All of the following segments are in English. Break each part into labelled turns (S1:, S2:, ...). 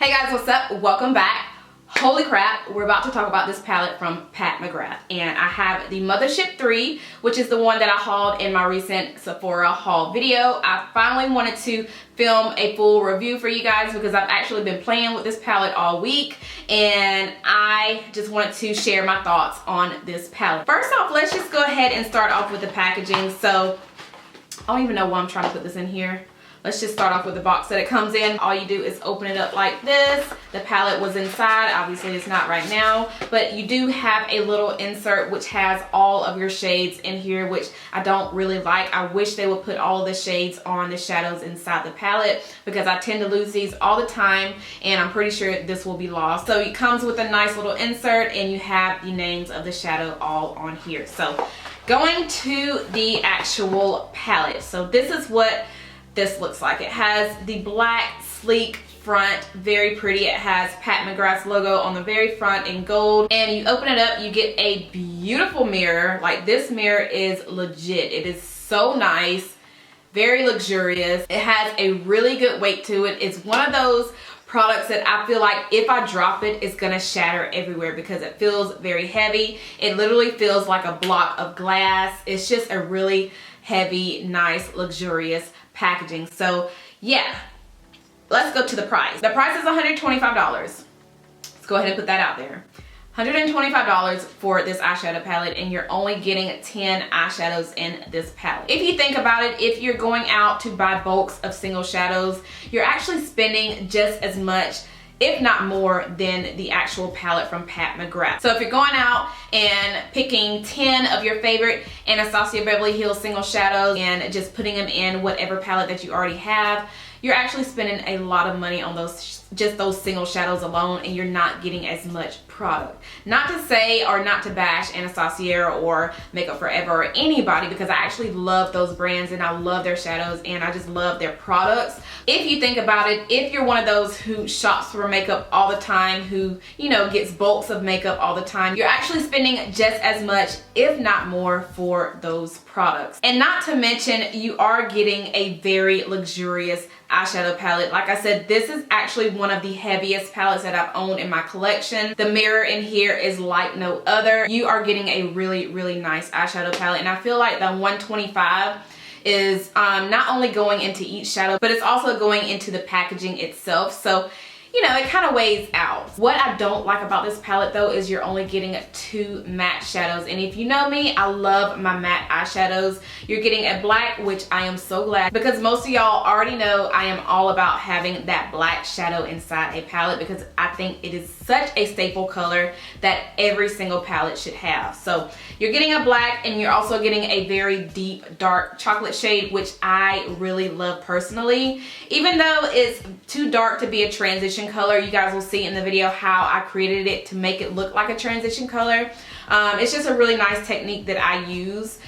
S1: Hey guys, what's up? Welcome back. Holy crap, we're about to talk about this palette from Pat McGrath, and I have the Mothership 3, which is the one that I hauled in my recent Sephora haul video. I finally wanted to film a full review for you guys because I've actually been playing with this palette all week, and I just wanted to share my thoughts on this palette. First off, let's just go ahead and start off with the packaging. So I don't even know why I'm trying to put this in here. Let's just start off with the box that it comes in. All you do is open it up like this. The palette was inside. Obviously it's not right now, but you do have a little insert which has all of your shades in here, which I don't really like. I wish they would put all of the shades on the shadows inside the palette because I tend to lose these all the time, and I'm pretty sure this will be lost. So it comes with a nice little insert, and you have the names of the shadow all on here. So going to the actual palette. So this is what this looks like. It has the black sleek front, very pretty. It has Pat McGrath's logo on the very front in gold, and you open it up, you get a beautiful mirror. Like, this mirror is legit. It is so nice, very luxurious. It has a really good weight to it. It's one of those products that I feel like if I drop it, it's gonna shatter everywhere because it feels very heavy. It literally feels like a block of glass. It's just a really heavy, nice, luxurious packaging. So yeah, let's go to the price. The price is $125. Let's go ahead and put that out there. $125 for this eyeshadow palette, and you're only getting 10 eyeshadows in this palette. If you think about it, if you're going out to buy bulks of single shadows, you're actually spending just as much, if not more, than the actual palette from Pat McGrath. So if you're going out and picking 10 of your favorite Anastasia Beverly Hills single shadows and just putting them in whatever palette that you already have, you're actually spending a lot of money on those, just those single shadows alone, and you're not getting as much product. Not to say or not to bash Anastasia or Makeup Forever or anybody, because I actually love those brands and I love their shadows and I just love their products. If you think about it, if you're one of those who shops for makeup all the time, who, you know, gets bulks of makeup all the time, you're actually spending just as much, if not more, for those products. And not to mention, you are getting a very luxurious eyeshadow palette. Like I said, this is actually one of the heaviest palettes that I've owned in my collection. The mirror in here is like no other. You are getting a really, really nice eyeshadow palette, and I feel like the $125 is not only going into each shadow, but it's also going into the packaging itself. So, you know, it kind of weighs out. What I don't like about this palette though is you're only getting 2 matte shadows. And if you know me, I love my matte eyeshadows. You're getting a black, which I am so glad, because most of y'all already know I am all about having that black shadow inside a palette because I think it is such a staple color that every single palette should have. So you're getting a black, and you're also getting a very deep dark chocolate shade, which I really love personally. Even though it's too dark to be a transition color, you guys will see in the video how I created it to make it look like a transition color. It's just a really nice technique that I use,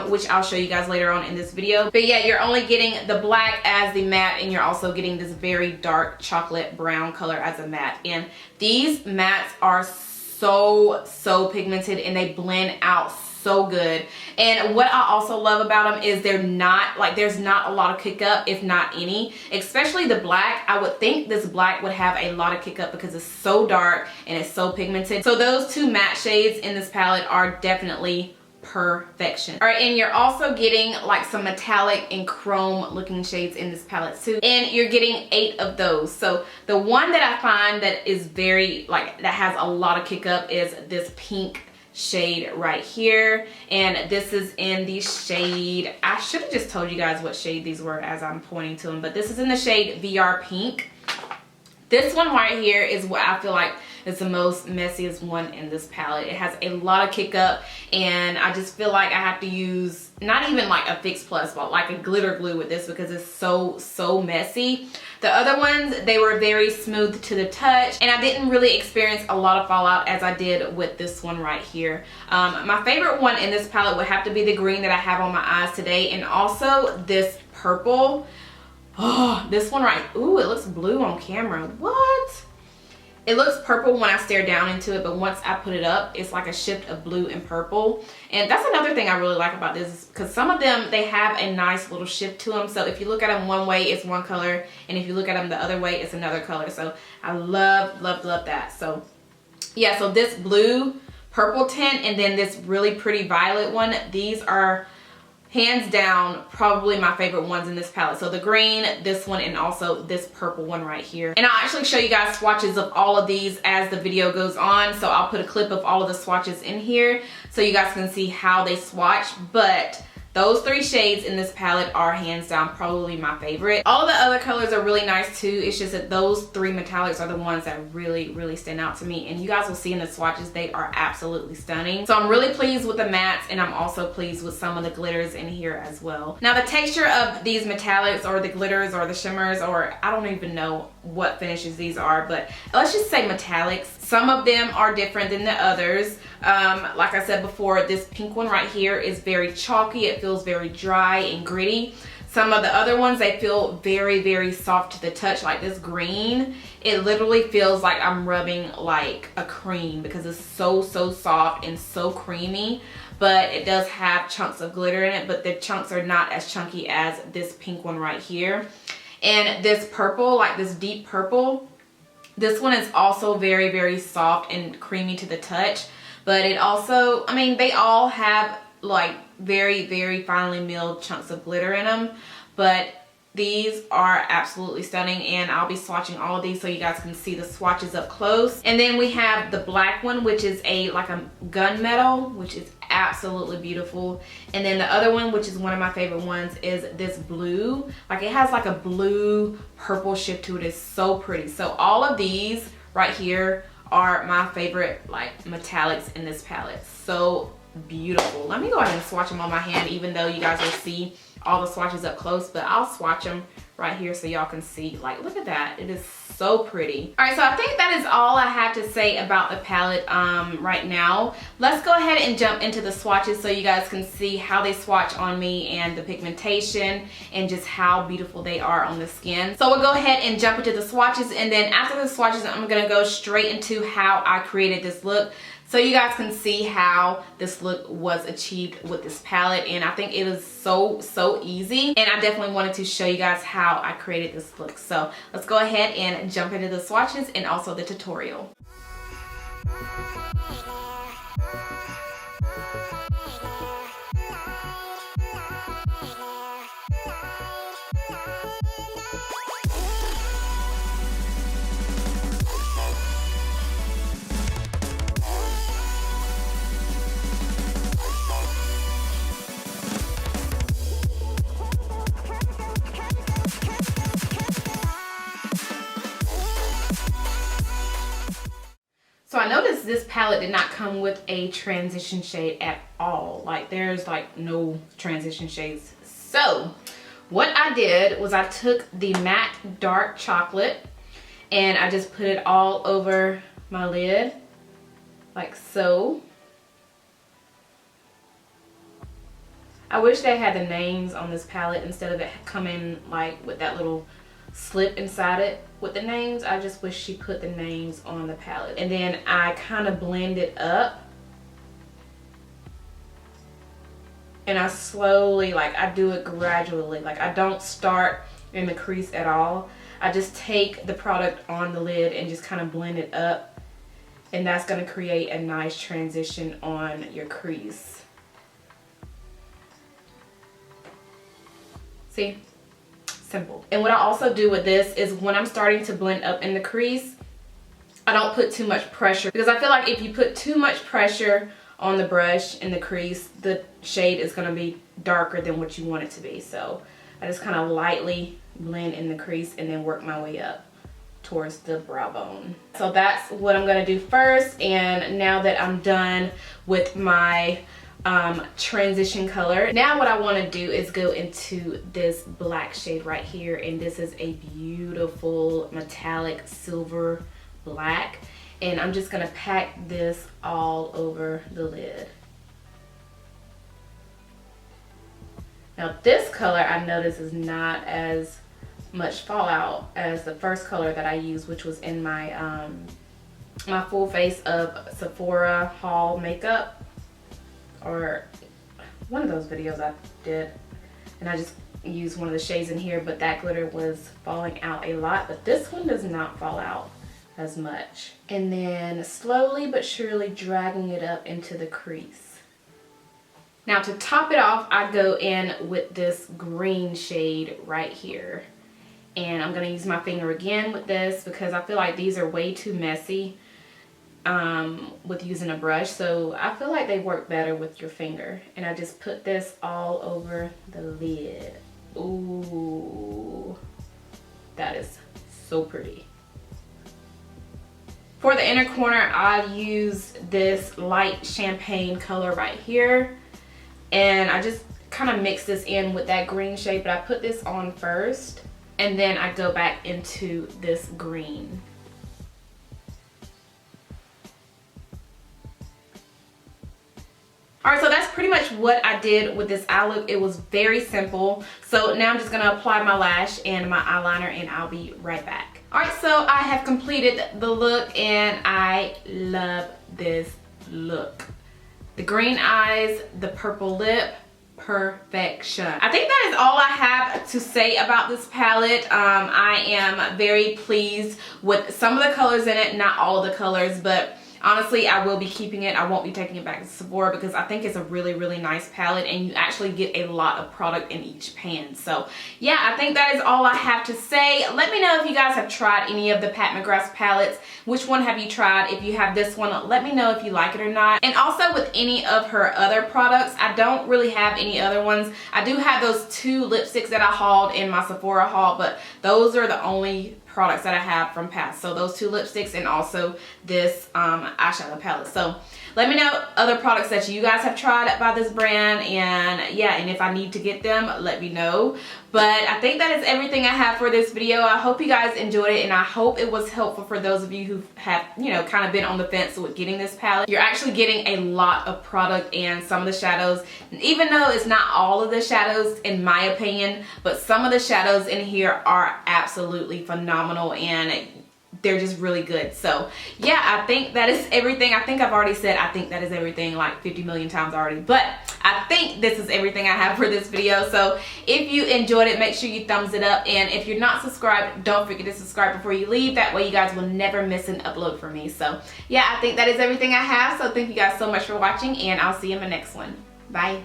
S1: which I'll show you guys later on in this video. But yeah, you're only getting the black as the matte, and you're also getting this very dark chocolate brown color as a matte. And these mattes are so pigmented, and they blend out so good. And what I also love about them is they're not, like, there's not a lot of kick up, if not any. Especially the black. I would think this black would have a lot of kick up because it's so dark and it's so pigmented. So those 2 matte shades in this palette are definitely perfection. All right, and you're also getting like some metallic and chrome looking shades in this palette too, and you're getting 8 of those. So the one that I find that is very, like, that has a lot of kick up is this pink shade right here, and this is in the shade, I should have just told you guys what shade these were as I'm pointing to them, but this is in the shade VR Pink. This one right here is what I feel like is the most messiest one in this palette. It has a lot of kick up, and I just feel like I have to use not even like a Fix Plus, but like a glitter glue with this because it's so messy. The other ones, they were very smooth to the touch, and I didn't really experience a lot of fallout as I did with this one right here. My favorite one in this palette would have to be the green that I have on my eyes today, and also this purple. Oh, this one right, ooh, it looks blue on camera. What? It looks purple when I stare down into it, but once I put it up, it's like a shift of blue and purple. And that's another thing I really like about this, because some of them, they have a nice little shift to them. So if you look at them one way, it's one color, and if you look at them the other way, it's another color. So I love, love, love that. So yeah, so this blue purple tint and then this really pretty violet one, these are hands down probably my favorite ones in this palette. So the green, this one, and also this purple one right here. And I'll actually show you guys swatches of all of these as the video goes on. So I'll put a clip of all of the swatches in here so you guys can see how they swatch. But those 3 shades in this palette are hands down probably my favorite. All the other colors are really nice too. It's just that those 3 metallics are the ones that really, really stand out to me. And you guys will see in the swatches, they are absolutely stunning. So I'm really pleased with the mattes, and I'm also pleased with some of the glitters in here as well. Now the texture of these metallics or the glitters or the shimmers, or I don't even know what finishes these are, but let's just say metallics. Some of them are different than the others. Like I said before, this pink one right here is very chalky. It feels very dry and gritty. Some of the other ones, they feel very, very soft to the touch. Like this green, it literally feels like I'm rubbing like a cream because it's so, so soft and so creamy. But it does have chunks of glitter in it, but the chunks are not as chunky as this pink one right here. And this purple, like this deep purple, this one is also very, very soft and creamy to the touch. But it also, I mean, they all have like very, very finely milled chunks of glitter in them. But these are absolutely stunning, and I'll be swatching all of these so you guys can see the swatches up close. And then we have the black one, which is like a gunmetal, which is absolutely beautiful. And then the other one, which is one of my favorite ones, is this blue. Like it has like a blue purple shift to it. It's so pretty. So all of these right here are my favorite like metallics in this palette. So beautiful. Let me go ahead and swatch them on my hand, even though you guys will see all the swatches up close, but I'll swatch them right here so y'all can see. Like, look at that. It is so pretty. All right, so I think that is all I have to say about the palette right now. Let's go ahead and jump into the swatches so you guys can see how they swatch on me and the pigmentation and just how beautiful they are on the skin. So we'll go ahead and jump into the swatches, and then after the swatches, I'm gonna go straight into how I created this look, so you guys can see how this look was achieved with this palette. And I think it is so, so easy. And I definitely wanted to show you guys how I created this look. So let's go ahead and jump into the swatches and also the tutorial. So I noticed this palette did not come with a transition shade at all. Like there's like no transition shades. So what I did was I took the matte dark chocolate and I just put it all over my lid like so. I wish they had the names on this palette instead of it coming like with that little slip inside it with the names. I just wish she put the names on the palette. And then I kind of blend it up, and I slowly, like I do it gradually. Like I don't start in the crease at all. I just take the product on the lid and just kind of blend it up, and that's going to create a nice transition on your crease. See? Simple. And what I also do with this is when I'm starting to blend up in the crease, I don't put too much pressure, because I feel like if you put too much pressure on the brush in the crease, the shade is going to be darker than what you want it to be. So I just kind of lightly blend in the crease and then work my way up towards the brow bone. So that's what I'm going to do first. And now that I'm done with my transition color, now what I want to do is go into this black shade right here, and this is a beautiful metallic silver black, and I'm just gonna pack this all over the lid. Now this color I notice is not as much fallout as the first color that I used, which was in my my full face of Sephora haul makeup, or one of those videos I did, and I just used one of the shades in here, but that glitter was falling out a lot, but this one does not fall out as much. And then slowly but surely dragging it up into the crease. Now to top it off, I go in with this green shade right here. And I'm gonna use my finger again with this because I feel like these are way too messy with using a brush. So I feel like they work better with your finger. And I just put this all over the lid. Ooh, that is so pretty. For the inner corner, I used this light champagne color right here. And I just kind of mix this in with that green shade, but I put this on first. And then I go back into this green. Alright, so that's pretty much what I did with this eye look. It was very simple. So now I'm just going to apply my lash and my eyeliner, and I'll be right back. Alright, so I have completed the look and I love this look. The green eyes, the purple lip, perfection. I think that is all I have to say about this palette. I am very pleased with some of the colors in it, not all of the colors, but honestly, I will be keeping it. I won't be taking it back to Sephora because I think it's a really, really nice palette, and you actually get a lot of product in each pan. So yeah, I think that is all I have to say. Let me know if you guys have tried any of the Pat McGrath palettes. Which one have you tried? If you have this one, let me know if you like it or not. And also with any of her other products, I don't really have any other ones. I do have those 2 lipsticks that I hauled in my Sephora haul, but those are the only products that I have from Pat. So those 2 lipsticks and also this eyeshadow palette. So let me know other products that you guys have tried by this brand, and yeah, and if I need to get them, let me know. But I think that is everything I have for this video. I hope you guys enjoyed it, and I hope it was helpful for those of you who have, you know, kind of been on the fence with getting this palette. You're actually getting a lot of product and some of the shadows, even though it's not all of the shadows in my opinion, but some of the shadows in here are absolutely phenomenal and they're just really good. So yeah, I think that is everything. I think I've already said I think that is everything like 50 million times already, but I think this is everything I have for this video. So if you enjoyed it, make sure you thumbs it up, and if you're not subscribed, don't forget to subscribe before you leave. That way you guys will never miss an upload from me. So yeah, I think that is everything I have. So thank you guys so much for watching, and I'll see you in my next one. Bye.